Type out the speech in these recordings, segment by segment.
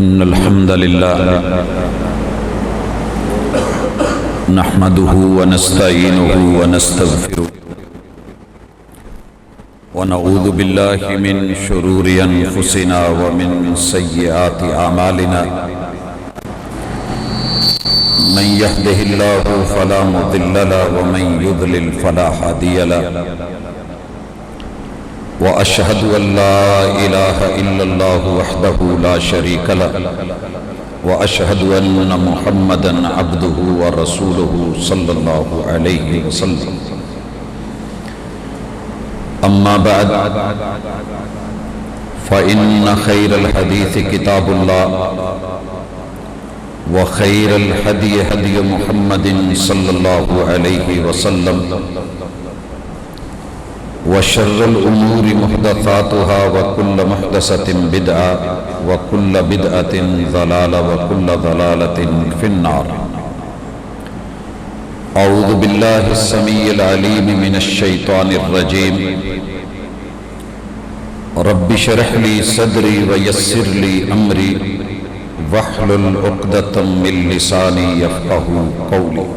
إن الحمد لله نحمده ونستعينه ونستغفره ونعوذ بالله من شرور أنفسنا ومن سيئات أعمالنا من يهده الله فلا مضل له ومن يضلل فلا هادي له وأشهد أن لا إله إلا الله وحده لا شريك له وأشهد أن محمدًا عبده ورسوله صلى الله عليه وسلم أما بعد فإن خير الحديث كتاب الله وخير الهدي هدي محمد صلى الله عليه وسلم وشر الأمور محدثاتها وكل محدثة بدعة وكل بدعة ضلالة وكل ضلالة في النار. أعوذ بالله السميع العليم من الشيطان الرجيم. رب اشرح لي صدري ويسر لي أمري واحلل عقدة من لساني يفقهوا قولي.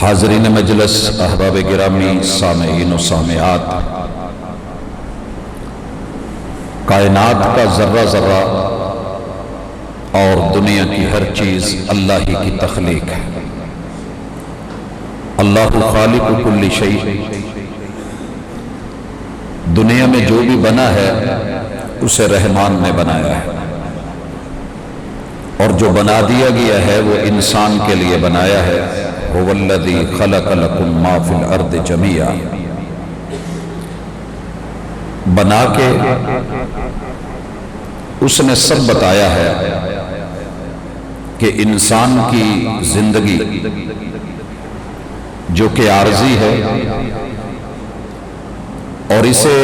حاضرین مجلس، احباب گرامی، سامعین و سامعات، کائنات کا ذرہ ذرہ اور دنیا کی ہر چیز اللہ ہی کی تخلیق ہے. اللہ خالق کل شیء. دنیا میں جو بھی بنا ہے اسے رحمان نے بنایا ہے، اور جو بنا دیا گیا ہے وہ انسان کے لیے بنایا ہے. هو الذی خلق لکم ما فی الارض جمیعا. بنا کے اس نے سب بتایا ہے کہ انسان کی زندگی جو کہ عارضی ہے اور اسے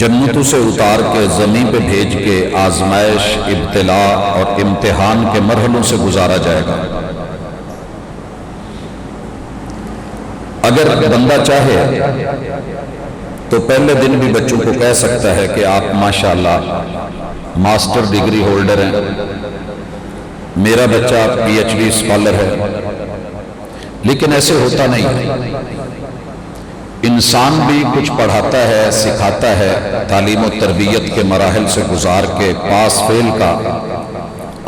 جنتوں سے اتار کے زمین پہ بھیج کے آزمائش، ابتلاء اور امتحان کے مرحلوں سے گزارا جائے گا. اگر بندہ چاہے تو پہلے دن بھی بچوں کو کہہ سکتا ہے کہ آپ ماشاءاللہ ماسٹر ڈگری ہولڈر ہیں، میرا بچہ پی ایچ ڈی اسکالر ہے. لیکن ایسے ہوتا نہیں. انسان بھی کچھ پڑھاتا ہے، سکھاتا ہے، تعلیم و تربیت کے مراحل سے گزار کے پاس فیل کا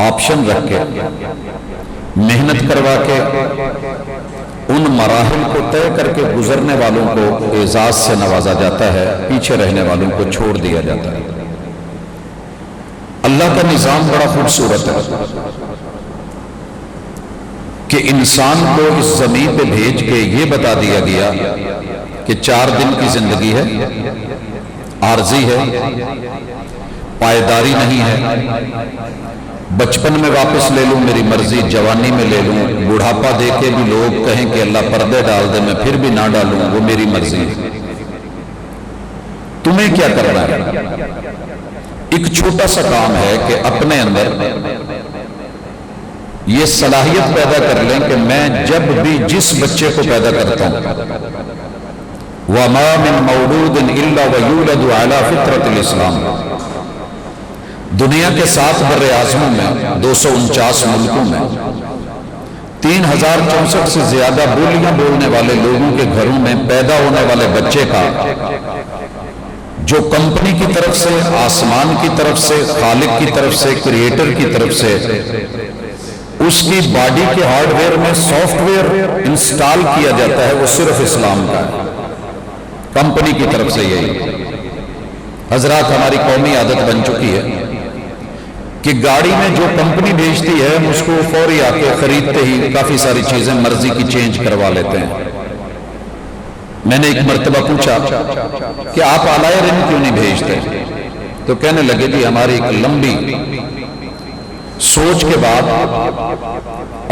آپشن رکھ کے محنت کروا کے ان مراحل کو طے کر کے گزرنے والوں کو اعزاز سے نوازا جاتا ہے، پیچھے رہنے والوں کو چھوڑ دیا جاتا ہے. اللہ کا نظام بڑا خوبصورت ہے کہ انسان کو اس زمین پہ بھیج کے یہ بتا دیا گیا کہ 4 دن کی زندگی ہے، عارضی ہے، پائیداری نہیں ہے. بچپن میں واپس لے لوں میری مرضی، جوانی میں لے لوں، بڑھاپا دے کے بھی لوگ کہیں کہ اللہ پردے ڈال دے، میں پھر بھی نہ ڈالوں، وہ میری مرضی. تمہیں کیا کرنا ہے؟ ایک چھوٹا سا کام ہے کہ اپنے اندر یہ صلاحیت پیدا کر لیں کہ میں جب بھی جس بچے کو پیدا کرتا ہوں، وَمَا مِن مَوْلُودٍ إِلَّا وَيُولَدُ عَلَى فِطْرَةِ الْإِسْلَامِ. دنیا کے 7 بر اعظموں میں، 249 ملکوں میں 3064 سے زیادہ بولیاں بولنے والے لوگوں کے گھروں میں پیدا ہونے والے بچے کا جو کمپنی کی طرف سے، آسمان کی طرف سے، خالق کی طرف سے، کریٹر کی طرف سے اس کی باڈی کے ہارڈ ویئر میں سافٹ ویئر انسٹال کیا جاتا ہے، وہ صرف اسلام کا ہے. کمپنی کی طرف سے یہی. حضرات، ہماری قومی عادت بن چکی ہے کہ گاڑی میں جو کمپنی بھیجتی ہے ہم اس کو فوری آ کے خریدتے ہی کافی ساری چیزیں مرضی کی چینج کروا لیتے ہیں. میں نے ایک مرتبہ پوچھا کہ آپ آلائے رن کیوں نہیں بھیجتے؟ تو کہنے لگے کہ ہماری ایک لمبی سوچ کے بعد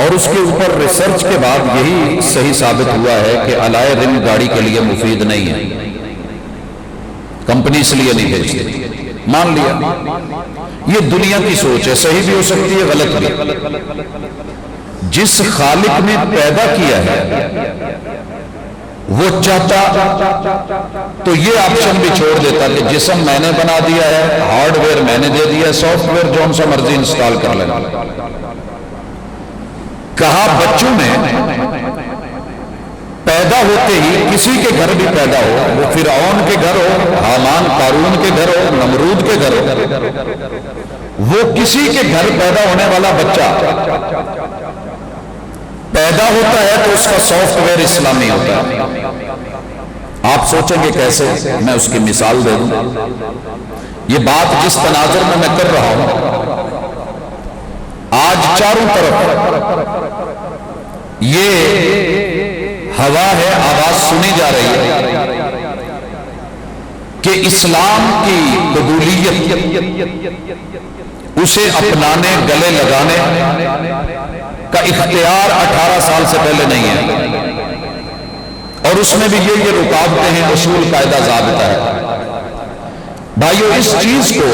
اور اس کے اوپر ریسرچ کے بعد یہی صحیح ثابت ہوا ہے کہ آلائے رن گاڑی کے لیے مفید نہیں ہے، کمپنی اس لیے نہیں بھیجتی. مان لیا. یہ دنیا کی سوچ ہے، صحیح بھی ہو سکتی ہے، غلط بھی. جس خالق نے پیدا کیا ہے وہ چاہتا تو یہ آپشن بھی چھوڑ دیتا کہ جسم میں نے بنا دیا ہے، ہارڈ ویئر میں نے دے دیا ہے، سافٹ ویئر جو سا مرضی انسٹال کر لینا۔ کہا بچوں میں پیدا ہوتے ہی کسی کے گھر بھی پیدا ہو، وہ فرعون کے گھر ہو، حامان قارون کے گھر ہو، نمرود کے گھر ہو، وہ کسی کے گھر پیدا ہونے والا بچہ پیدا ہوتا ہے تو اس کا سافٹ ویئر اسلامی ہوتا ہے۔ آپ سوچیں گے کیسے؟ میں اس کی مثال دے دوں۔ یہ بات جس تناظر میں کر رہا ہوں، آج چاروں طرف یہ ہوا ہے، آواز سنی جا رہی ہے کہ اسلام کی قبولیت، اسے اپنانے، گلے لگانے کا اختیار 18 سال سے پہلے نہیں ہے، اور اس میں بھی یہ رکاوٹیں ہیں، اصول، قاعدہ، ضابطہ ہے۔ بھائیو، اس چیز کو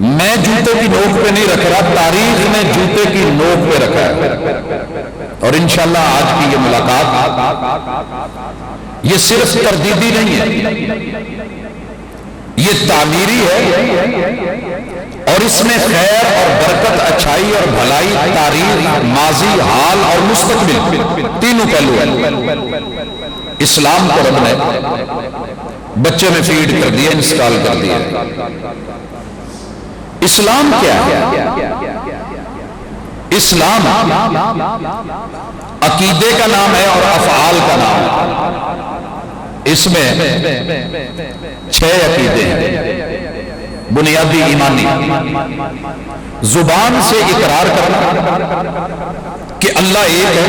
میں جوتے کی نوک پہ نہیں رکھ رہا، تاریخ نے جوتے کی نوک پہ رکھا ہے، اور انشاءاللہ آج کی یہ ملاقات یہ صرف تردیدی نہیں ہے، یہ تعمیری ہے، اور اس میں خیر اور برکت، اچھائی اور بھلائی، تاریخ، ماضی، حال اور مستقبل، تینوں پہلو ہیں۔ اسلام کو رب نے بچے میں فیڈ کر دیا، انسٹال کر دیا۔ اسلام کیا ہے؟ اسلام عقیدے کا نام ہے اور افعال کا نام ہے۔ اس میں 6 عقیدے ہیں، بنیادی ایمانی۔ زبان سے اقرار کرنا کہ اللہ ایک ہے،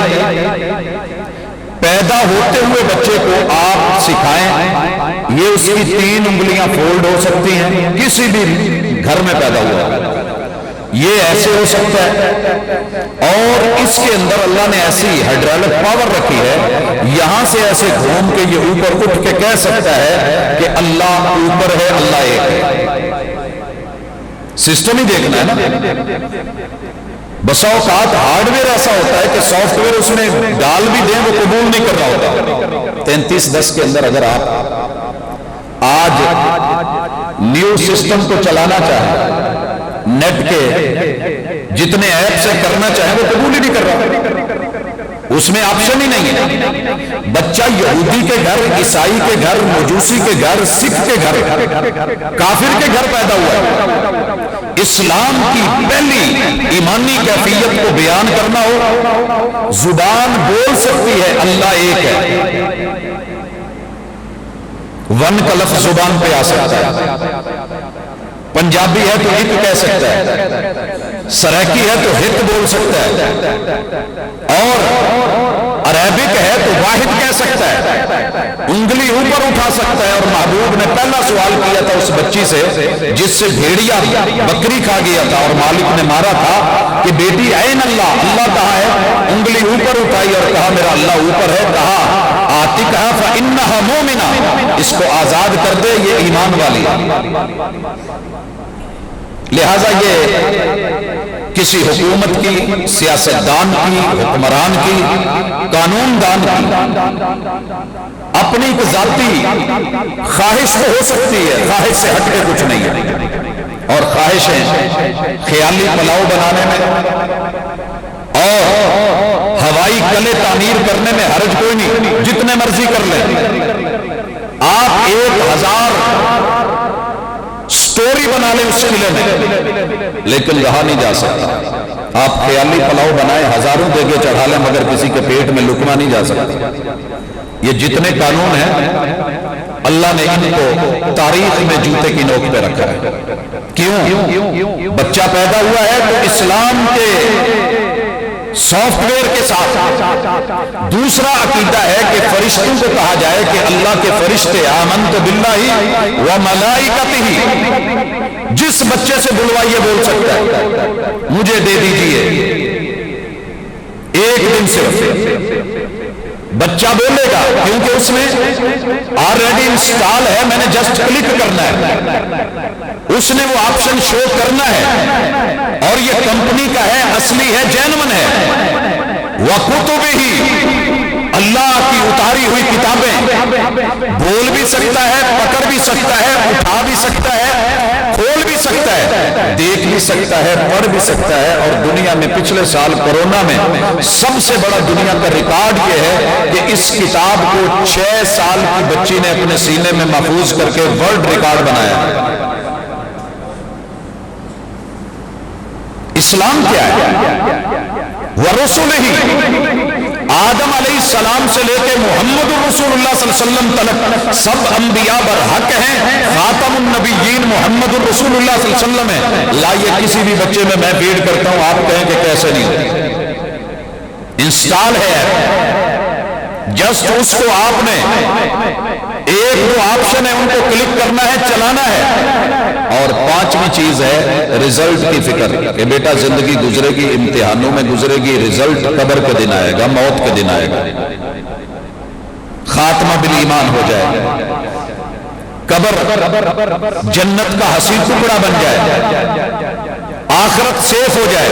پیدا ہوتے ہوئے بچے کو آپ سکھائیں، یہ اس کی 3 انگلیاں فولڈ ہو سکتی ہیں، کسی بھی گھر میں پیدا ہوا یہ ایسے ہو سکتا ہے، اور اس کے اندر اللہ نے ایسی ہائیڈرالک پاور رکھی ہے، یہاں سے ایسے گھوم کے یہ اوپر اٹھ کے کہہ سکتا ہے کہ اللہ اوپر ہے، اللہ ایک ہے۔ سسٹم ہی دیکھنا ہے نا۔ بسا اوقات ہارڈ ویئر ایسا ہوتا ہے کہ سافٹ ویئر اس میں ڈال بھی دیں وہ قبول نہیں کر رہا ہوتا۔ 3310 کے اندر اگر آپ آج نیو سسٹم کو چلانا چاہیں، نیٹ کے جتنے ایپ سے کرنا چاہیں وہ قبول ہی نہیں کر رہا، اس میں آپشن ہی نہیں ہے۔ بچہ یہودی کے گھر، عیسائی کے گھر، مجوسی کے گھر، سکھ کے گھر، کافر کے گھر پیدا ہوا ہے۔ اسلام کی پہلی ایمانی کیفیت کو بیان کرنا ہو، زبان بول سکتی ہے اللہ ایک ہے، ون کا لفظ زبان پہ آ سکتا ہے، پنجابی ہے تو ہت کہہ سکتا ہے، سریکی ہے تو ہت بول سکتا ہے، اور عربک ہے تو واحد کہہ سکتا ہے، انگلی اوپر اٹھا سکتا ہے۔ اور محبوب نے پہلا سوال کیا تھا اس بچی سے جس سے بھیڑیا بکری کھا گیا تھا اور مالک نے مارا تھا کہ بیٹی این اللہ، اللہ کہاں ہے؟ انگلی اوپر اٹھائی اور کہا میرا اللہ اوپر ہے۔ کہا آتکھا فإنہا مومنہ، اس کو آزاد کر دے، یہ ایمان والی ہے۔ لہٰذا یہ کسی حکومت کی، سیاستدان کی، حکمران کی، قانون دان کی اپنی ایک ذاتی خواہش تو ہو سکتی ہے، خواہش سے ہٹ کے کچھ نہیں ہے، اور خواہشیں خیالی پلاؤ بنانے میں اور ہوائی قلعے تعمیر کرنے میں حرج کوئی نہیں، جتنے مرضی کر لیں۔ آپ 1000 سٹوری بنا لیں اس قلعے میں، لیکن رہا نہیں جا سکتا۔ آپ خیالی پلاؤ بنائیں، ہزاروں دیگے چڑھا لیں، مگر کسی کے پیٹ میں لقمہ نہیں جا سکتا۔ یہ جتنے قانون ہیں اللہ نے ان کو تاریخ میں جوتے کی نوک پہ رکھا ہے۔ کیوں؟ بچہ پیدا ہوا ہے تو اسلام کے سافٹ ویئر کے ساتھ دوسرا عقیدہ ہے کہ فرشتوں کو کہا جائے کہ اللہ کے فرشتے آمنت باللہ و ملائکتہ، جس بچے سے بلوائیے بول سکتا ہے، مجھے دے دیجئے ایک دن صرف بچہ بولے گا، کیونکہ اس میں آلریڈی انسٹال ہے، میں نے جسٹ کلک کرنا ہے، اس نے وہ آپشن شو کرنا ہے، اور یہ کمپنی کا ہے، اصلی ہے، جینون ہے۔ وَكُتُبِهِ، اللہ کی اتاری اتاری ہوئی کتابیں بول بھی سکتا ہے، پکڑ بھی سکتا ہے، اٹھا بھی سکتا ہے، کھول بھی سکتا ہے، دیکھ بھی سکتا ہے، پڑھ بھی سکتا ہے۔ اور دنیا میں پچھلے سال کورونا میں سب سے بڑا دنیا کا ریکارڈ یہ ہے کہ اس کتاب کو 6 سال کی بچی نے اپنے سینے میں محفوظ کر کے ورلڈ ریکارڈ بنایا۔ اسلام کیا ہے؟ وَرُسُلِهِ، آدم علیہ السلام سے لے کے محمد رسول اللہ صلی اللہ علیہ وسلم تلک سب انبیاء برحق ہیں، خاتم النبیین محمد رسول اللہ صلی اللہ علیہ وسلم ہے۔ لائیے کسی بھی بچے میں فیڈ کرتا ہوں، آپ کہیں کہ کیسے نہیں ہوتی، انسٹال ہے، جسٹ اس کو آپ نے ایک دو آپشن ہے ان کو کلک کرنا ہے، چلانا ہے۔ اور 5ویں چیز ہے رزلٹ کی فکر کہ بیٹا زندگی گزرے گی، امتحانوں میں گزرے گی، رزلٹ قبر کے دن آئے گا، موت کے دن آئے گا، خاتمہ بالایمان ہو جائے گا، قبر جنت کا حسین ٹکڑا بن جائے، آخرت سیف ہو جائے۔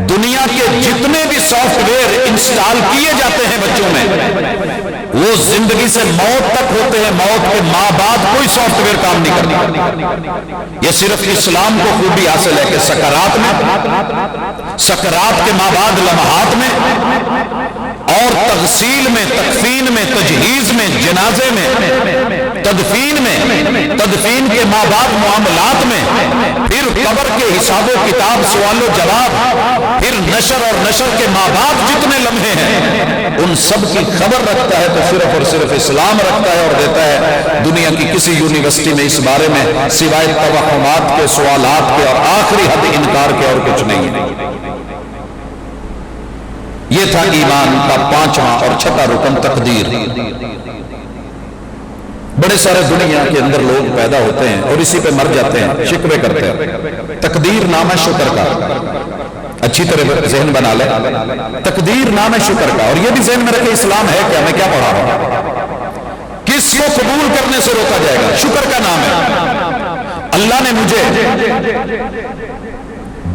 دنیا کے جتنے بھی سافٹ ویئر انسٹال کیے جاتے ہیں بچوں میں وہ زندگی سے موت تک ہوتے ہیں، موت کے ماں بعد کوئی سافٹ ویئر کام نہیں کرتا۔ یہ صرف اسلام کو خوبی حاصل ہے کہ سکرات میں، سکرات کے ماں بعد لمحات میں، اور تغسیل میں، تکفین میں، تجہیز میں، جنازے میں، تدفین میں، تدفین کے ماں بعد معاملات میں، پھر قبر کے حساب و کتاب، سوال و جواب، پھر نشر اور نشر کے ماں بعد جتنے لمحے ہیں ان سب کی خبر رکھتا ہے تو صرف اور صرف اسلام رکھتا ہے اور دیتا ہے۔ دنیا کی کسی یونیورسٹی میں اس بارے میں سوائے توہمات کے، سوالات کے اور آخری حد انکار کے اور کچھ نہیں ہے۔ یہ تھا ایمان کا 5واں اور 6واں رکن، تقدیر۔ بڑے سارے دنیا کے اندر لوگ پیدا ہوتے ہیں اور اسی پہ مر جاتے ہیں، شکوے کرتے ہیں۔ تقدیر نام ہے شکر کا، اچھی طرح ذہن بنا لے، تقدیر نام ہے شکر کا۔ اور یہ بھی ذہن میں رکھے اسلام ہے کیا، میں کیا پڑھا رہا ہوں، کس کو قبول کرنے سے روکا جائے گا؟ شکر کا نام ہے۔ اللہ نے مجھے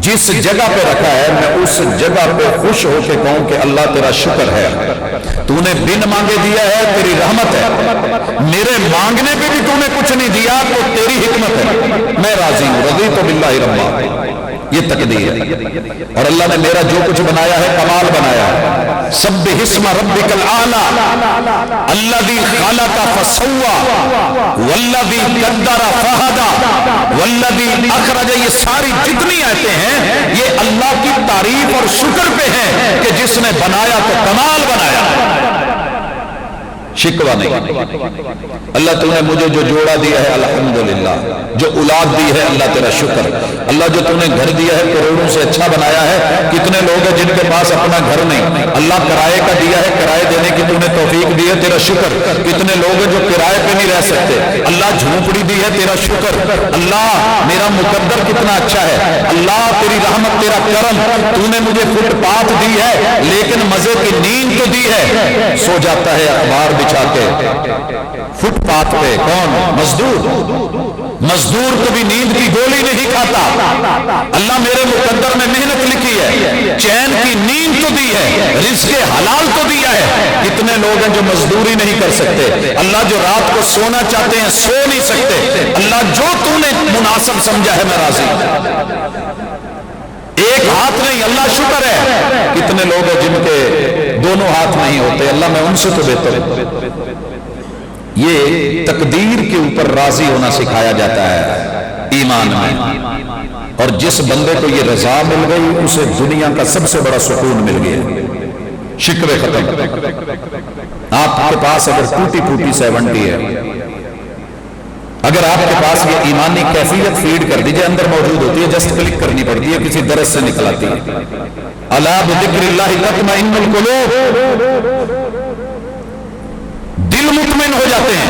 جس جگہ پہ رکھا ہے میں اس جگہ پہ خوش ہو کے کہوں کہ اللہ تیرا شکر ہے، تو نے بن مانگے دیا ہے، تیری رحمت ہے، میرے مانگنے پہ بھی تو نے کچھ نہیں دیا تو تیری حکمت ہے، میں راضی ہوں، رضیت باللہ ربا۔ یہ تقدیر ہے۔ اور اللہ نے میرا جو کچھ بنایا ہے کمال بنایا ہے۔ سبح اسم ربک الاعلی الذی خلق فسوی والذی قدر فہدی والذی اخرج، یہ ساری جتنی آیتیں ہیں یہ اللہ کی تعریف اور شکر پہ ہیں کہ جس نے بنایا تو کمال بنایا، شکوہ نہیں۔ اللہ تو نے مجھے جو جوڑا دیا ہے الحمدللہ، جو اولاد دی ہے اللہ تیرا شکر۔ اللہ جو تو نے گھر دیا ہے کروڑوں سے اچھا بنایا ہے، کتنے لوگ ہیں جن کے پاس اپنا گھر نہیں، اللہ کرائے کا دیا ہے، کرائے دینے کی تو نے توفیق دی ہے، تیرا شکر۔ کتنے لوگ ہیں جو کرائے پہ نہیں رہ سکتے، اللہ جھونپڑی دی ہے، تیرا شکر۔ اللہ میرا مقدر کتنا اچھا ہے، اللہ تیری رحمت، تیرا کرم، تو نے مجھے فٹ پاتھ دی ہے لیکن مزے کی نیند تو دی ہے۔ سو جاتا ہے اخبار بچھا کے فٹ پاتھ پہ، کون؟ مزدور۔ مزدور کبھی نیند کی گولی نہیں کھاتا۔ اللہ میرے مقدر میں محنت لکھی ہے، چین کی نیند تو دی ہے، رزق حلال تو دیا ہے۔ کتنے لوگ ہیں جو مزدوری نہیں کر سکتے، اللہ جو رات کو سونا چاہتے ہیں سو نہیں سکتے، اللہ جو تو نے مناسب سمجھا ہے میں راضی ہوں۔ ایک ہاتھ نہیں، اللہ شکر ہے۔ کتنے لوگ ہیں جن کے دونوں ہاتھ نہیں ہوتے، اللہ میں ان سے تو بہتر ہوں۔ یہ تقدیر کے اوپر راضی ہونا سکھایا جاتا ہے ایمان میں، اور جس بندے کو یہ رضا مل گئی اسے دنیا کا سب سے بڑا سکون مل گیا، شکوے ختم۔ آپ کے پاس اگر ٹوٹی پھوٹی 70 ہے، اگر آپ کے پاس یہ ایمانی کیفیت فیڈ کر دیجئے، اندر موجود ہوتی ہے، جسٹ کلک کرنی پڑتی ہے، کسی درس سے نکل آتی ہے۔ الا بذکر اللہ تطمئن القلوب، دل مطمئن ہو جاتے ہیں۔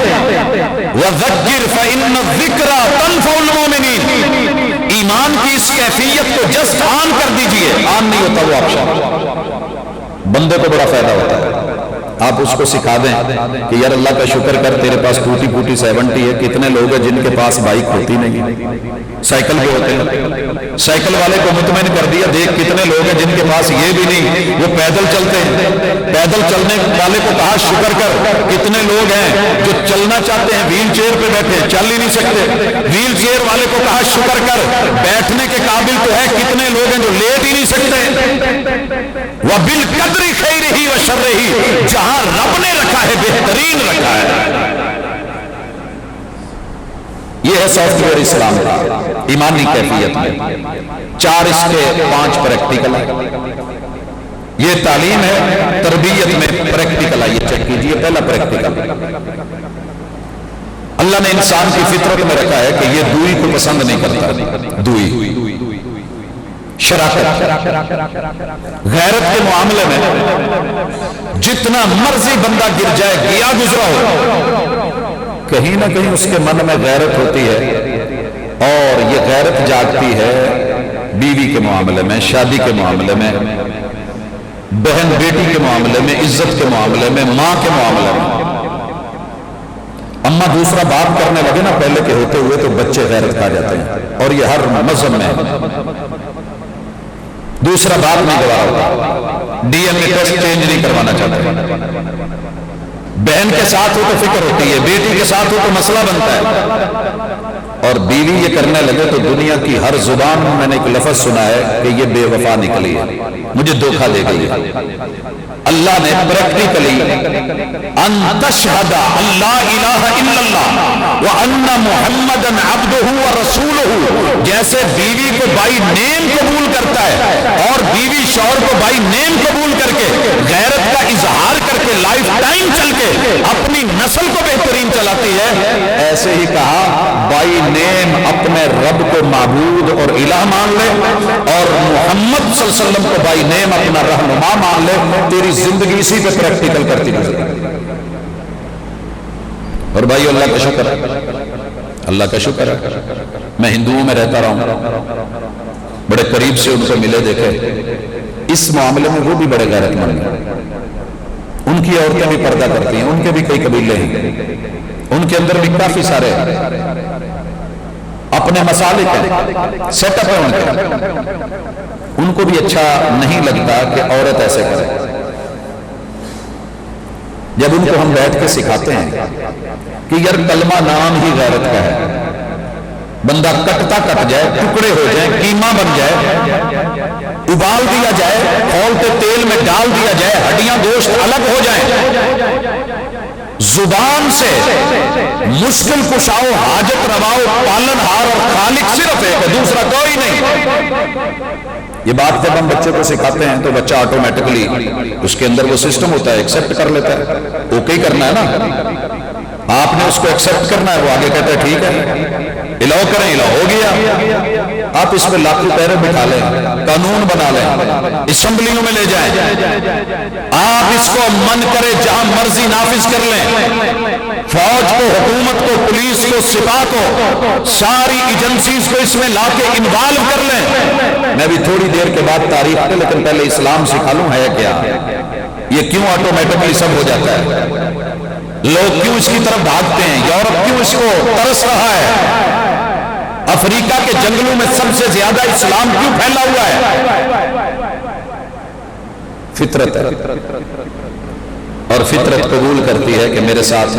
وذکر فإن الذکر تنفع المؤمنین، ایمان کی اس کیفیت کو جسٹ آن کر دیجئے، آن نہیں ہوتا وہ آپشن، بندے کو بڑا فائدہ ہوتا ہے۔ آپ اس کو سکھا دیں کہ یار اللہ کا شکر کر تیرے پاس ٹوٹی پھوٹی 70 ہے. کتنے لوگ ہیں جن کے پاس بائک ہوتی نہیں, سائیکل پہ ہوتے ہیں. سائیکل والے کو مطمئن کر دیا, دیکھ کتنے لوگ ہیں جن کے پاس یہ بھی نہیں, وہ پیدل چلتے ہیں. پیدل چلنے والے کو کہا شکر کر, کتنے لوگ ہیں جو چلنا چاہتے ہیں ویل چیئر پہ بیٹھے, چل ہی نہیں سکتے. ویل چیئر والے کو کہا شکر کر, بیٹھنے کے قابل تو ہے, کتنے لوگ ہیں جو لیٹ ہی نہیں سکتے. وَبِالْقَدْرِ خَيْرِهِ وَشَرِّهِ, جہاں رب نے رکھا ہے بہترین رکھا ہے. یہ ہے سافٹ ویئر اسلام کا ایمانی کیفیت میں. 4 اس کے 5 پریکٹیکل ہے. یہ تعلیم ہے, تربیت میں پریکٹیکل ہے. یہ چیک کیجئے, پہلا پریکٹیکل, اللہ نے انسان کی فطرت میں رکھا ہے کہ یہ دوئی کو پسند نہیں کرتا. دوئی شراکت, غیرت کے معاملے میں جتنا مرضی بندہ گر جائے, گیا گزرا ہو, کہیں نہ کہیں اس کے من میں غیرت ہوتی ہے. اور یہ غیرت جاگتی ہے بیوی کے معاملے میں, شادی کے معاملے میں, بہن بیٹی کے معاملے میں, عزت کے معاملے میں, ماں کے معاملے میں. اما دوسرا باپ کرنے لگے نا پہلے کے ہوتے ہوئے تو بچے غیرت کھا جاتے ہیں, اور یہ ہر مذہب میں دوسرا باپ نہیں گوارا ہوتا, D N A test change نہیں کروانا چاہتے. بہن کے ساتھ ہو تو فکر ہوتی ہے, بیٹی کے ساتھ ہو تو مسئلہ بنتا ہے. اور بیوی یہ کرنے لگے تو دنیا کی ہر زبان میں نے ایک لفظ سنا ہے کہ یہ بے وفا نکلی ہے, مجھے دھوکہ دے گئی ہے. اللہ نے پریکٹیکلی ان تشہد اللہ الہ الا اللہ وان محمدن عبدہ ورسولہ, جیسے بیوی کو بائی نیم قبول کرتا ہے اور بیوی شوہر کو بائی نیم قبول کر کے غیرت کا اظہار کر کے لائف ٹائم چل کے اپنی نسل کو بہترین چلاتی ہے, ایسے ہی کہا بائی نیم اپنے رب کو معبود اور الہ مان لے, اور محمد صلی اللہ علیہ وسلم کو بائی نیم اپنا رہنما مان لے, تیری زندگی اسی پہ پریکٹیکل کرتی گزرے. اور بھائی اللہ کا شکر ہے, اللہ کا شکر ہے, میں ہندوؤں میں رہتا رہا ہوں, بڑے قریب سے ان کو ملے دیکھے. اس معاملے میں وہ بھی بڑے غیرت مند ہیں. ان کی عورتیں بھی پردہ کرتی ہیں, ان کے بھی کئی قبیلے ہیں, ان کے اندر بھی کافی سارے اپنے مسالے کے سیٹ اپ ہیں ان کے. ان کو بھی اچھا نہیں لگتا کہ عورت ایسے کرے. جب ان کو ہم بیٹھ کے سکھاتے ہیں کہ یار کلمہ نام ہی غیرت کا ہے, بندہ کٹتا کٹ جائے, ٹکڑے ہو جائیں, قیمہ بن جائے, ابال دیا جائے, کھولتے تیل میں ڈال دیا جائے, ہڈیاں گوشت الگ ہو جائیں, زبان سے مشکل کشاؤ, حاجت رواؤ, پالن ہار اور خالق صرف ایک ہے, دوسرا کوئی نہیں. یہ بات جب ہم بچے کو سکھاتے ہیں تو بچہ آٹومیٹکلی اس کے اندر وہ سسٹم ہوتا ہے, ایکسپٹ کر لیتا ہے. اوکے کرنا ہے نا, آپ نے اس کو ایکسپٹ کرنا ہے, وہ آگے کہتا ہے ٹھیک ہے, الاؤ کریں, الاؤ ہو گیا. آپ اس پہ لاکھوں پیرے بٹھا لیں, قانون بنا لیں, اسمبلیوں میں لے جائیں, آپ اس کو من کرے جہاں مرضی نافذ کر لیں. فوج کو, حکومت کو, پولیس کو, سپاہ کو, ساری ایجنسیز کو اس میں لا کے انوالو کر لیں. میں بھی تھوڑی دیر کے بعد تاریخ پہ, لیکن پہلے اسلام سکھا لوں ہے کیا, یہ کیوں آٹومیٹکلی سب ہو جاتا ہے, لوگ کیوں اس کی طرف بھاگتے ہیں, یورپ کیوں اس کو ترس رہا ہے, افریقہ کے جنگلوں میں سب سے زیادہ اسلام کیوں پھیلا ہوا ہے. فطرت ہے, اور فطرت قبول کرتی ہے کہ میرے ساتھ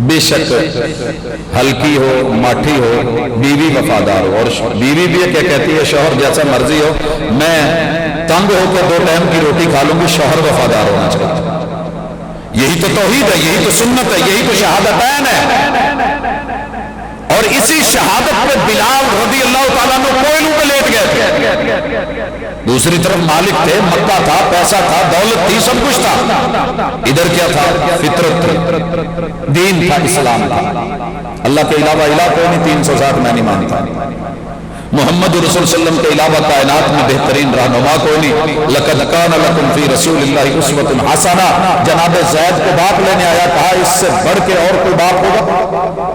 بے شک ہلکی ہو, ماٹھی ہو, بیوی وفادار ہو. اور بیوی بھی کیا کہتی ہے, شوہر جیسا مرضی ہو, میں تنگ ہو کے 2 ٹائم کی روٹی کھا لوں گی, شوہر وفادار ہونا چاہیے. یہی تو توحید ہے, یہی تو سنت ہے, یہی تو شہادتین ہے. اور اسی شہادت پہ بلال رضی اللہ تعالیٰ عنہ کوئلوں پہ لیٹ گئے تھے. دوسری طرف مالک تھے, مکہ تھا, پیسہ تھا, دولت تھی, سب کچھ تھا. ادھر کیا تھا, فطرت تھی, دین تھا, اسلام تھا. اللہ کے علاوہ الہ کوئی نہیں, 360 میں نہیں مانتا. محمد رسول صلی اللہ علیہ وسلم کے علاوہ کائنات میں بہترین رہنما کوئی نہیں. لقد کان لکم فی رسول اللہ اسوۃ حسنہ. جناب زید کو باپ لینے آیا, کہا اس سے بڑھ کے اور کوئی باپ ہوگا.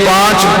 5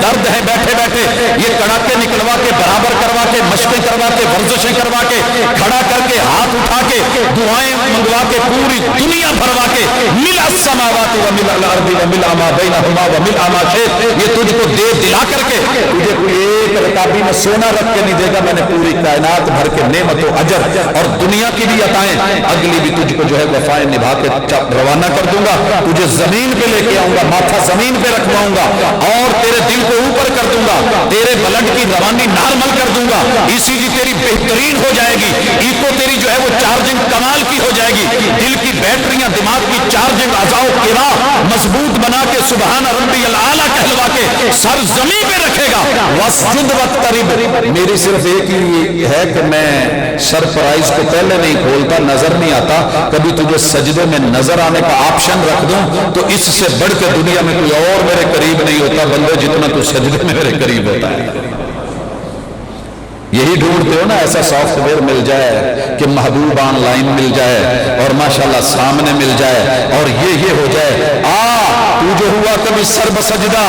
درد ہیں بیٹھے بیٹھے یہ کڑاکے نکلوا کے برابر کروا کے مشقیں کروا کے ورزشیں کروا کے کھڑا کر کے ہاتھ اٹھا کے دعائیں منگوا کے پوری دنیا بھروا کے ملا السماوات و ملا الارض و ملا ما بینہما و ملا ما شئت یہ تجھ کو دے دلا کر کے تجھے کوئی ایک رکابی میں سونا رکھ کے نہیں دے گا. میں نے پوری کائنات بھر کے نعمت و اجر اور دنیا کی بھی عطائیں اگلی بھی تجھ کو جو ہے وفائیں نبھا کے روانہ کر دوں گا. تجھے زمین پہ لے کے آؤں گا, ماتھا زمین پہ رکھواؤں گا اور تیرے دل کو اوپر کر دوں گا, تیرے بلڈ کی روانی نارمل کر دوں گا, ای سی جی تیری بہترین ہو جائے گی, ایکو تیری جو ہے وہ چارجنگ کمال کی ہو جائے گی, دل کی بیٹریاں دماغ کی چارجنگ اعضاء و قوا مضبوط بنا کے سبحان ربی الاعلیٰ کہلوا کے سر زمین پہ رکھے گا. واسجد واقترب, میری صرف ایک ہی ہے کہ میں سرپرائز کو پہلے نہیں کھولتا, نظر نہیں آتا, کبھی تجھے سجدے میں نظر آنے کا آپشن رکھ دوں تو اس سے بڑھ کے دنیا میں کوئی اور میرے قریب نہیں ہوتا بندے جتنا تو سجدے میں میرے قریب ہوتا ہے. یہی ڈھونڈتے ہو نا ایسا سافٹ ویئر مل جائے کہ محبوب آن لائن مل جائے اور ماشاءاللہ سامنے مل جائے اور یہ ہو جائے. تو جو ہوا کبھی سر بسجدہ,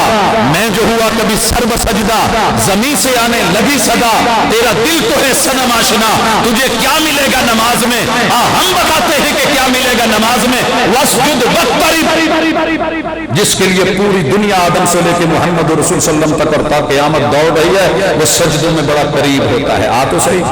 میں جو ہوا کبھی سر بسجدہ, زمین سے آنے لگی صدا, تیرا دل تو ہے صنم آشنا, تجھے کیا ملے گا نماز میں, ہم بتاتے ہیں کہ کیا ملے گا نماز میں. واسجد واقترب, جس کے لیے پوری دنیا آدم سے لے کے محمد رسول صلی اللہ علیہ وسلم تک اور تا قیامت دوڑ رہی ہے, وہ سجدوں میں بڑا قریب ہوتا ہے. تو صحیح,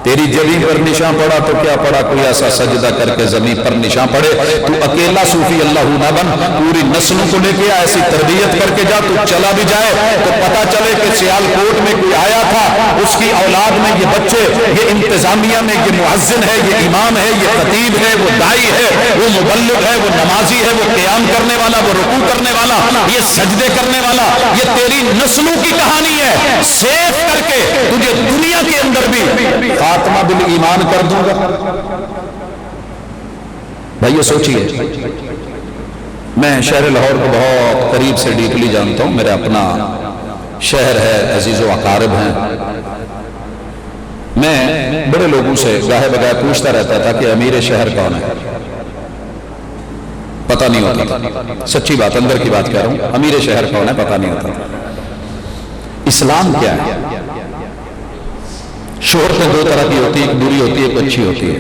تیری جبین پر نشان پڑا تو کیا پڑا, کوئی ایسا سجدہ کر کے زمین پر نشان پڑے. تو اکیلا صوفی اللہ نہ بن, پوری نسلوں کو لے کے ایسی تربیت کر کے جا, تو چلا بھی جائے تو پتا چلے کہ سیالکوٹ میں کوئی آیا تھا, اس کی اولاد میں یہ بچے, یہ انتظامیہ میں یہ مؤذن ہے, یہ امام ہے, یہ خطیب ہے, وہ دائی ہے, وہ مبلغ ہے, وہ نمازی ہے, وہ قیام کرنے والا, وہ رکوع کرنے والا, یہ سجدے کرنے والا, یہ تیری نسلوں کی کہانی ہے. سیف کر کے تجھے دنیا کے اندر بھی خاتمہ بالایمان کر دوں گا. بھائیو سوچئے, میں شہر لاہور کو بہت قریب سے ڈیپلی جانتا ہوں, میرا اپنا شہر ہے, عزیز و اقارب ہیں. میں بڑے لوگوں سے گاہے بگاہے پوچھتا رہتا تھا کہ امیر شہر کون ہے, پتہ نہیں ہوتا. سچی بات, اندر کی بات کہہ رہا ہوں, امیر شہر کون ہے پتہ نہیں ہوتا. اسلام کیا ہے؟ شہرتیں دو طرح کی ہوتی ہیں, ایک بری ہوتی ہے, ایک اچھی ہوتی ہے.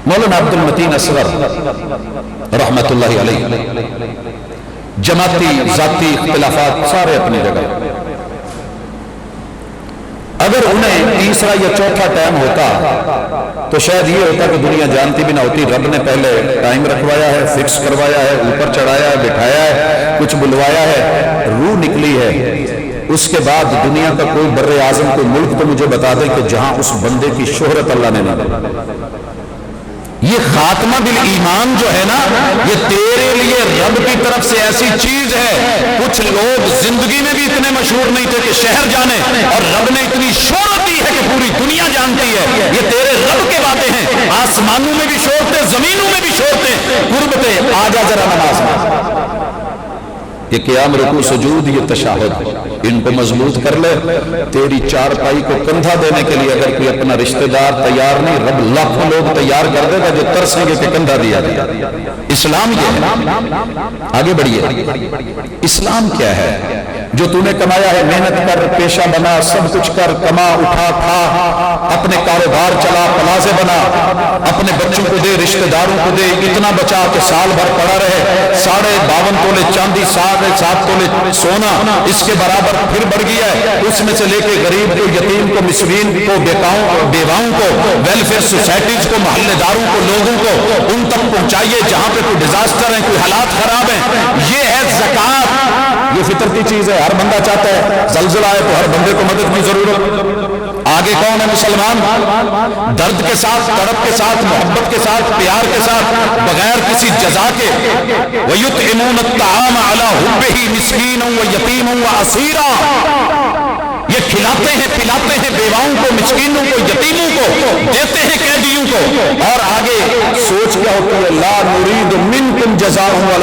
مولانا عبد المتین اصغر رحمت اللہ علیہ, جماعتی ذاتی اختلافات سارے اپنی جگہ, اگر انہیں تیسرا یا چوتھا ٹائم ہوتا تو شاید یہ ہوتا کہ دنیا جانتی بھی نہ ہوتی. رب نے پہلے ٹائم رکھوایا ہے, فکس کروایا ہے, اوپر چڑھایا ہے, بٹھایا ہے, کچھ بلوایا ہے, روح نکلی ہے. اس کے بعد دنیا کا کوئی بر اعظم کوئی ملک تو مجھے بتا دے کہ جہاں اس بندے کی شہرت اللہ نے نہ دی. یہ خاتمہ بالایمان جو ہے نا, یہ تیرے لیے رب کی طرف سے ایسی چیز ہے. کچھ لوگ زندگی میں بھی اتنے مشہور نہیں تھے کہ شہر جانے, اور رب نے اتنی شہرت دی ہے کہ پوری دنیا جانتی ہے. یہ تیرے رب کے باتیں ہیں. آسمانوں میں بھی شہرتیں, زمینوں میں بھی شہرتیں, قربتیں. آجا ذرا نماز میں, یہ قیام رکوع سجود, یہ تشہد, ان کو مضبوط کر لے. تیری چارپائی کو کندھا دینے کے لیے اگر کوئی اپنا رشتہ دار تیار نہیں, رب لاکھوں لوگ تیار کر دے گا جو ترسیں گے کہ کندھا دیا دیا. اسلام یہ ہے. آگے بڑھیے, اسلام کیا ہے؟ جو تو نے کمایا ہے محنت کر, پیشہ بنا, سب کچھ کر, کما, اٹھا, کھا, اپنے کاروبار چلا, پلازے بنا, اپنے بچوں کو دے, رشتہ داروں کو دے, اتنا بچا کہ سال بھر پڑا رہے. 52.5 تولے چاندی, 7 تولے سونا, اس کے برابر پھر بڑھ گیا ہے. اس میں سے لے کے غریب کو, یتیم کو, مسکین کو, بیواؤں کو, ویلفیئر سوسائٹیز کو, محلے داروں کو, لوگوں کو ان تک پہنچائیے جہاں پہ کوئی ڈیزاسٹر ہے, کوئی حالات خراب ہیں. یہ ہے زکوٰۃ. یہ فطرتی چیز ہے, ہر بندہ چاہتا ہے زلزلہ آئے تو ہر بندے کو مدد کی ضرورت. آگے کون ہے مسلمان؟ درد کے ساتھ, تڑپ کے ساتھ, محبت کے ساتھ, پیار کے ساتھ, بغیر کسی جزا کے. وَيُطْعِمُونَ الطَّعَامَ عَلَىٰ حُبِّهِ مِسْكِينًا وَيَتِيمًا وَأَسِيرًا. یہ کھلاتے ہیں, پلاتے ہیں بیواؤں کو, مسکینوں کو, یتیموں کو, دیتے ہیں قیدیوں کو. اور آگے سوچ کیا ہوتی ہے, لا نريد منكم جزاء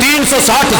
360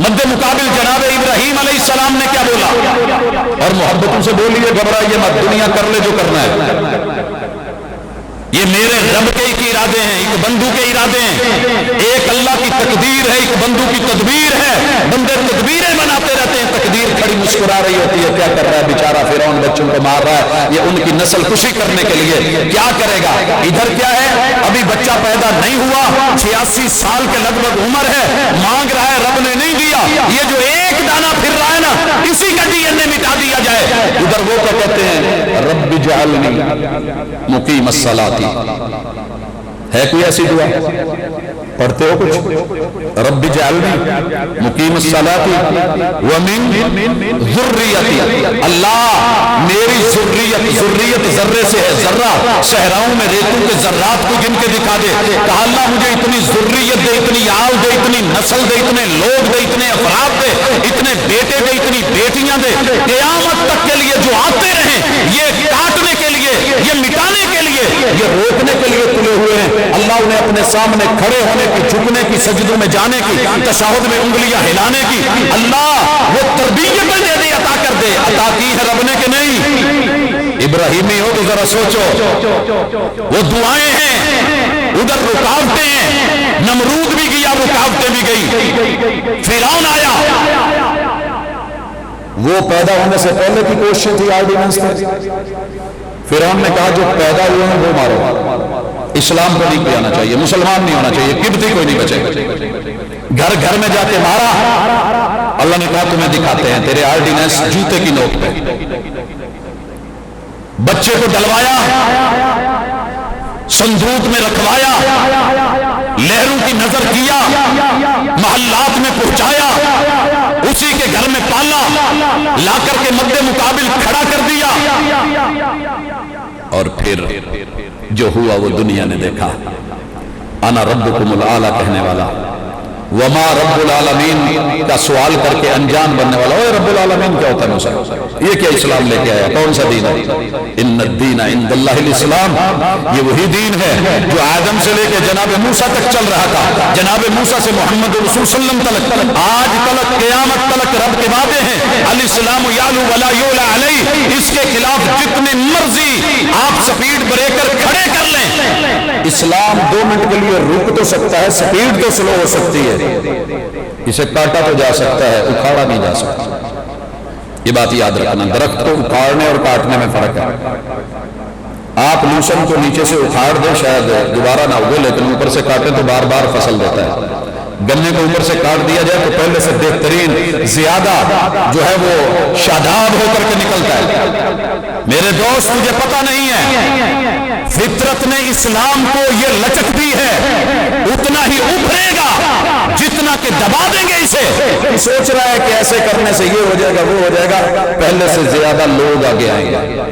مد مقابل جناب ابراہیم علیہ السلام نے کیا بولا؟ اور محبتوں سے بولیے، گھبرائیے مت، دنیا کر لے جو کرنا ہے، یہ میرے رب کے ایک ارادے ہیں، ایک بندو کے ارادے ہیں، ایک اللہ کی تقدیر ہے، ایک بندو کی تدبیر ہے۔ بندے تدبیریں بناتے رہتے ہیں، تقدیر کھڑی مسکرا رہی ہوتی ہے، کیا کر رہا ہے بیچارہ فرعون بچوں کو مار رہا ہے، یہ ان کی نسل کشی کرنے کے لیے کیا کرے گا؟ ادھر کیا ہے، ابھی بچہ پیدا نہیں ہوا، 86 سال کے لگ بھگ عمر ہے، مانگ رہا ہے، رب نے نہیں دیا، یہ جو ایک دانہ پھر رہا ہے نا، اسی کا ڈی این اے مٹا دیا جائے۔ ادھر وہ کیا کہتے ہیں، رب اجعلنی مقیم الصلاۃ، ہے کوئی ایسی دعا پڑھتے ہو کچھ؟ رب اجعلنی مقیم الصلاۃ ومن ذریتی، اللہ میری ذریت ذرے سے ہے، ذرہ صحراؤں میں ریتوں کے ذرات کو گن کے دکھا دے، کہا اللہ مجھے اتنی ذریت دے، اتنی آل دے، اتنی نسل دے، اتنے لوگ دے، اتنے افراد دے، اتنے بیٹے دے، اتنی بیٹیاں دے، قیامت تک کے لیے جو آتے رہیں، یہ کاٹنے کے لیے، یہ مٹانے کے لیے، یہ روکنے کے لیے تلے ہوئے ہیں۔ اللہ انہیں اپنے سامنے کھڑے ہونے کی، جھکنے کی، سجدوں میں جانے کی، تشہد میں انگلیاں ہلانے کی، اللہ وہ تربیت دے دے، عطا کر دے۔ عطا کی ہے رب نے کہ نہیں؟ ابراہیمی ہو تو ذرا سوچو، وہ دعائیں ہیں، ادھر رکاوٹیں ہیں، نمرود بھی گیا، رکاوٹیں بھی گئی، فرعون آیا، وہ پیدا ہونے سے پہلے کی کوشش تھی آرڈیننس تھی، فرعون نے کہا جو پیدا ہوئے ہیں وہ مارو، اسلام کو نہیں آنا چاہیے، مسلمان نہیں ہونا چاہیے، قبطی کوئی نہیں بچے، گھر گھر میں جا کے مارا۔ اللہ نے کہا تمہیں دکھاتے ہیں تیرے آرڈیننس جوتے کی نوک پہ، بچے کو ڈلوایا، صندوق میں رکھوایا، لہروں کی نظر کیا، محلات میں پہنچایا، اسی کے گھر میں پالا، لا کر کے مد مقابل کھڑا کر دیا، اور پھر جو ہوا وہ دنیا نے دیکھا۔ انا ربکم الاعلی کہنے والا، وما رب العالمین کا سوال کر کے انجان بننے والا، اوہ رب العالمین کیا ہوتا ہے موسیٰ؟ یہ کیا اسلام لے کے آیا؟ کون سا دین ہے؟ ان الدین عند اللہ الاسلام، یہ وہی دین ہے جو آدم سے لے کے جناب موسیٰ تک چل رہا تھا، جناب موسیٰ سے محمد رسول صلی اللہ علیہ وسلم تک، آج تلک قیامت تلک رب کے وعدے ہیں، الاسلام یعلو ولا یعلی علیہ، اس کے خلاف جتنے مرضی آپ سپیڈ بریکر کھڑے کر لیں، اسلام 2 منٹ کے لیے رک تو سکتا ہے، سپیڈ تو سلو ہو سکتی ہے، اسے کاٹا تو جا سکتا ہے، اکھاڑا نہیں جا سکتا۔ یہ بات یاد رکھنا، درخت کو اکھاڑنے اور کاٹنے میں فرق ہے۔ آپ لوسن کو نیچے سے اکھاڑ دیں شاید دوبارہ نہ ہوگے، لیکن اوپر سے کاٹیں تو بار بار فصل دیتا ہے۔ گنے کو اوپر سے کاٹ دیا جائے تو پہلے سے بہترین، زیادہ جو ہے وہ شاداب ہو کر کے نکلتا ہے۔ میرے دوست مجھے پتہ نہیں ہے، فطرت نے اسلام کو یہ لچک دی ہے، اتنا ہی ابھرے گا جتنا کہ دبا دیں گے اسے۔ سوچ رہا ہے کہ ایسے کرنے سے یہ ہو جائے گا، وہ ہو جائے گا، پہلے سے زیادہ لوگ آگے آئیں گے۔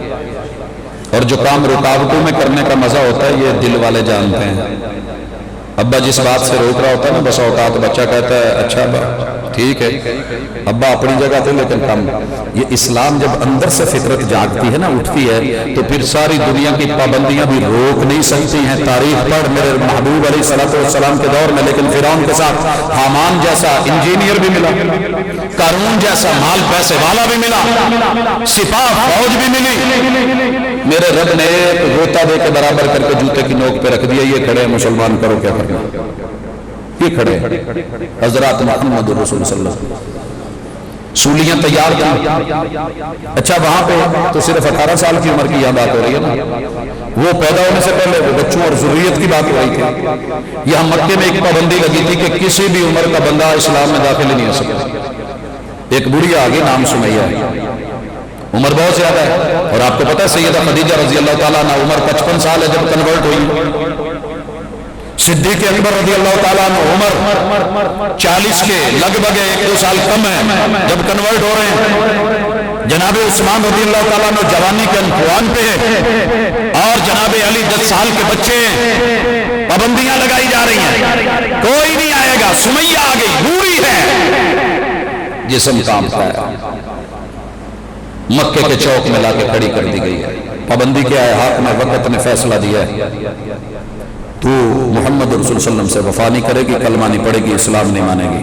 اور جو کام رکاوٹوں میں کرنے کا مزہ ہوتا ہے یہ دل والے جانتے ہیں۔ ابا جس بات سے روک رہا ہوتا ہے نا، بس اوقات بچہ کہتا ہے اچھا ٹھیک ہے، ابا اپنی جگہ تھے لیکن کم۔ یہ اسلام جب اندر سے فطرت جاگتی ہے نا، اٹھتی ہے، تو پھر ساری دنیا کی پابندیاں بھی روک نہیں سکتی ہیں۔ تاریخ پڑھ میرے محبوب علیہ السلام کے دور میں، لیکن فرعون کے ساتھ حامان جیسا انجینئر بھی ملا، قارون جیسا مال پیسے والا بھی ملا، سپاہ فوج بھی ملی۔ میرے رب نے ایک غوطہ دے کے برابر کر کے جوتے کی نوک پہ رکھ دیا، یہ کھڑے مسلمان کرو کیا کرنا، یہ کھڑے حضرات محمد رسول صلی اللہ علیہ وسلم، سولیاں تیار تھیں۔ اچھا وہاں پہ تو صرف 18 سال کی عمر کی یہاں بات ہو رہی ہے نا، وہ پیدا ہونے سے پہلے وہ بچوں اور ذریت کی بات ہو رہی تھی۔ یہاں مکے میں ایک پابندی لگی تھی کہ کسی بھی عمر کا بندہ اسلام میں داخل نہیں ہو سکتا۔ ایک بڑھیا آگے نام سمیہ ہے، عمر بہت زیادہ ہے، اور آپ کو پتہ ہے سیدہ خدیجہ رضی اللہ تعالیٰ عنہ عمر 55 سال ہے جب کنورٹ ہوئی، صدیق اکبر رضی اللہ تعالیٰ عنہ عمر 40 کے لگ بھگ 1-2 سال کم ہے جب کنورٹ ہو رہے ہیں، جناب عثمان رضی اللہ تعالیٰ عنہ جوانی کے انفوان پہ ہے، اور جناب علی 10 سال کے بچے ہیں، پابندیاں لگائی جا رہی ہیں، کوئی نہیں آئے گا، سمیہ آ گئی، بوڑھی ہے، جسم کانپتا ہے، مکے کے چوک میں لا کے کھڑی کر دی گئی ہے۔ پابندی کیا ہے؟ حق میں وقت نے فیصلہ دیا ہے، تو محمد رسول صلی اللہ علیہ وسلم سے وفا نہیں کرے گی، کلمہ نہیں پڑھے گی، اسلام نہیں مانے گی۔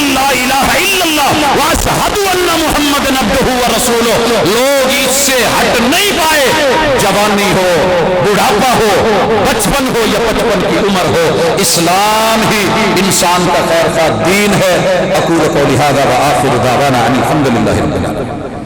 لا الہ الا اللہ واشہد ان محمد عبدہ ورسولہ. لوگ اس سے ہٹ نہیں پائے، جوانی ہو، بڑھاپا ہو، بچپن ہو یا بچپن کی عمر ہو، اسلام ہی انسان کا خیر خواہ دین ہے. اقول قولی ھذا وآخر دعوانا ان الحمد للہ رب العالمین.